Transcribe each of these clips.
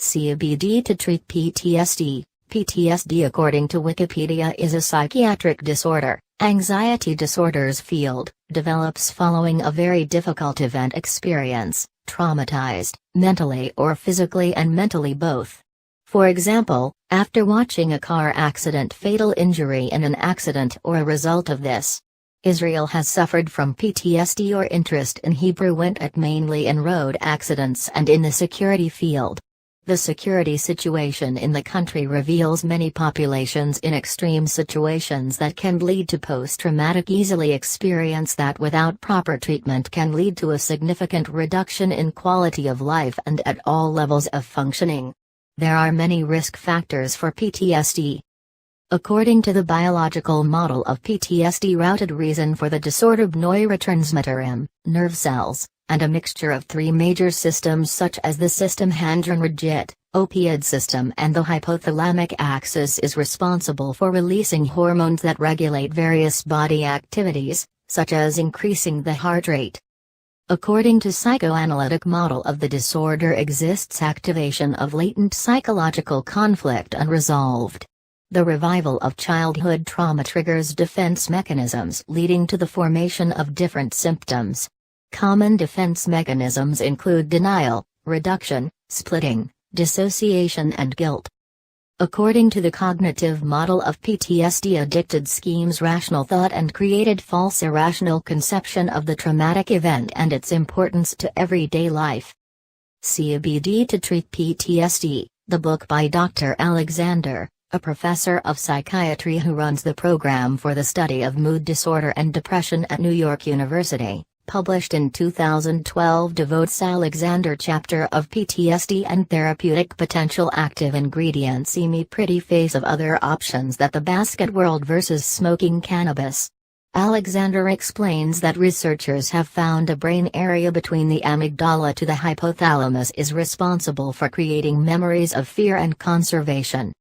CBD to treat PTSD. PTSD, according to Wikipedia, is a psychiatric disorder, anxiety disorders field, develops following a very difficult event experience, traumatized, mentally or physically and mentally both. For example, after watching a car accident, fatal injury in an accident or a result of this. Israel has suffered from PTSD or interest in Hebrew went at mainly in road accidents and in the security field. The security situation in the country reveals many populations in extreme situations that can lead to post-traumatic easily experience that without proper treatment can lead to a significant reduction in quality of life and at all levels of functioning. There are many risk factors for PTSD. According to the biological model of PTSD, routed reason for the disorder neurotransmitter M, nerve cells, and a mixture of three major systems such as the system adrenergic, opioid system and the hypothalamic axis is responsible for releasing hormones that regulate various body activities, such as increasing the heart rate. According to psychoanalytic model of the disorder exists activation of latent psychological conflict unresolved. The revival of childhood trauma triggers defense mechanisms leading to the formation of different symptoms. Common defense mechanisms include denial, reduction, splitting, dissociation and guilt. According to the cognitive model of PTSD, addicted schemes rational thought and created false irrational conception of the traumatic event and its importance to everyday life. CBD to treat PTSD, the book by Dr. Alexander, a professor of psychiatry who runs the program for the study of mood disorder and depression at New York University. Published in 2012, devotes Alexander chapter of PTSD and therapeutic potential active ingredients. See me pretty face of other options that the basket world versus smoking cannabis. Alexander explains that researchers have found a brain area between the amygdala to the hypothalamus is responsible for creating memories of fear and conservation.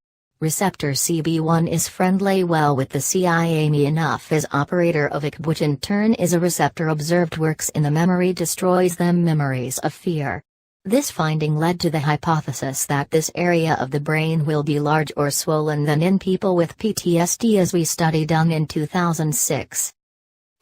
Receptor CB1 is friendly well with the CIAME enough is operator of ICB, which in turn is a receptor observed works in the memory destroys them memories of fear. This finding led to the hypothesis that this area of the brain will be large or swollen than in people with PTSD as we study done in 2006.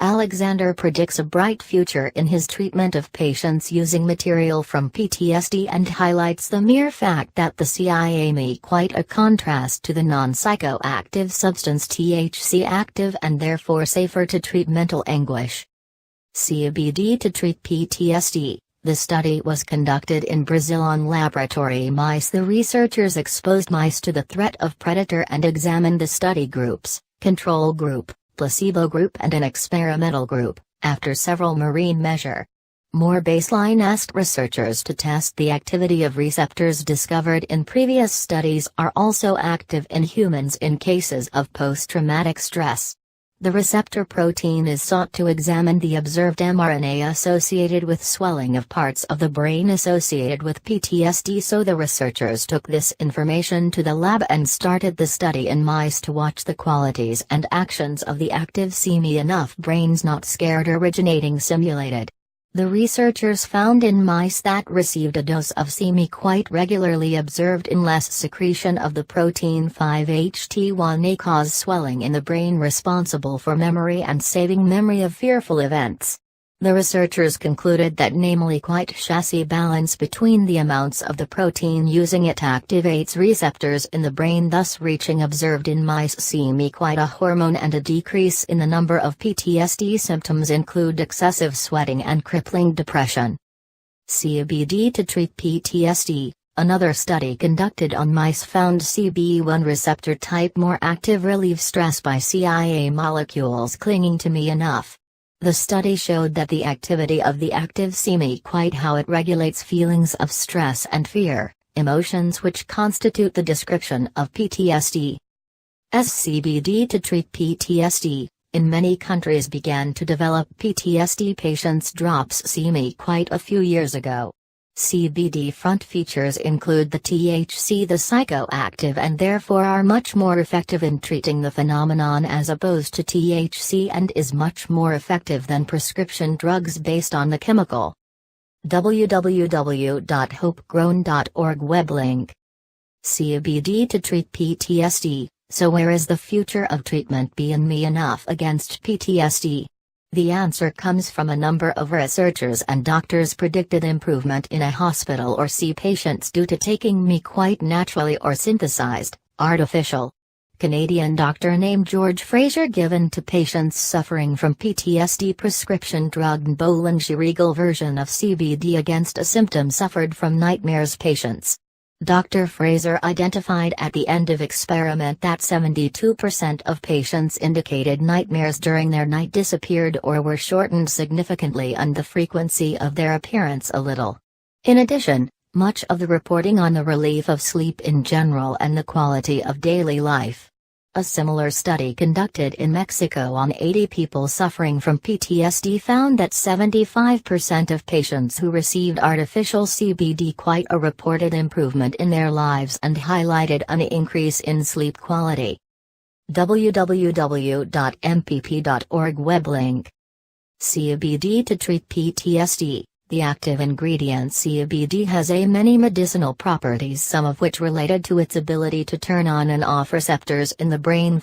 Alexander predicts a bright future in his treatment of patients using material from PTSD and highlights the mere fact that the CIAME quite a contrast to the non-psychoactive substance THC active and therefore safer to treat mental anguish. CBD to treat PTSD. The study was conducted in Brazil on laboratory mice. The researchers exposed mice to the threat of predator and examined the study groups, control group, placebo group and an experimental group, after several marine measure. More baseline asked researchers to test the activity of receptors discovered in previous studies are also active in humans in cases of post-traumatic stress. The receptor protein is sought to examine the observed mRNA associated with swelling of parts of the brain associated with PTSD, so the researchers took this information to the lab and started the study in mice to watch the qualities and actions of the active CME enough brains not scared originating simulated. The researchers found in mice that received a dose of CME quite regularly observed in less secretion of the protein 5-HT1A cause swelling in the brain responsible for memory and saving memory of fearful events. The researchers concluded that namely quite chassis balance between the amounts of the protein using it activates receptors in the brain, thus reaching observed in mice CME quite a hormone, and a decrease in the number of PTSD symptoms include excessive sweating and crippling depression. CBD to treat PTSD. Another study conducted on mice found CB1 receptor type more active relieve stress by CIA molecules clinging to me enough. The study showed that the activity of the active CME quite how it regulates feelings of stress and fear, emotions which constitute the description of PTSD. As CBD to treat PTSD, in many countries began to develop PTSD patients drops CME quite a few years ago. CBD front features include the THC, the psychoactive, and therefore are much more effective in treating the phenomenon as opposed to THC, and is much more effective than prescription drugs based on the chemical. www.hopegrown.org web link. CBD to treat PTSD. So where is the future of treatment being enough against PTSD? The answer comes from a number of researchers and doctors predicted improvement in a hospital or see patients due to taking me quite naturally or synthesized, artificial. Canadian doctor named George Fraser given to patients suffering from PTSD prescription drug Bollinger Regal version of CBD against a symptom suffered from nightmares patients. Dr. Fraser identified at the end of experiment that 72% of patients indicated nightmares during their night disappeared or were shortened significantly and the frequency of their appearance a little. In addition, much of the reporting on the relief of sleep in general and the quality of daily life. A similar study conducted in Mexico on 80 people suffering from PTSD found that 75% of patients who received artificial CBD quite a reported improvement in their lives and highlighted an increase in sleep quality. www.mpp.org web link. CBD to treat PTSD. The active ingredient CBD has many medicinal properties, some of which related to its ability to turn on and off receptors in the brain.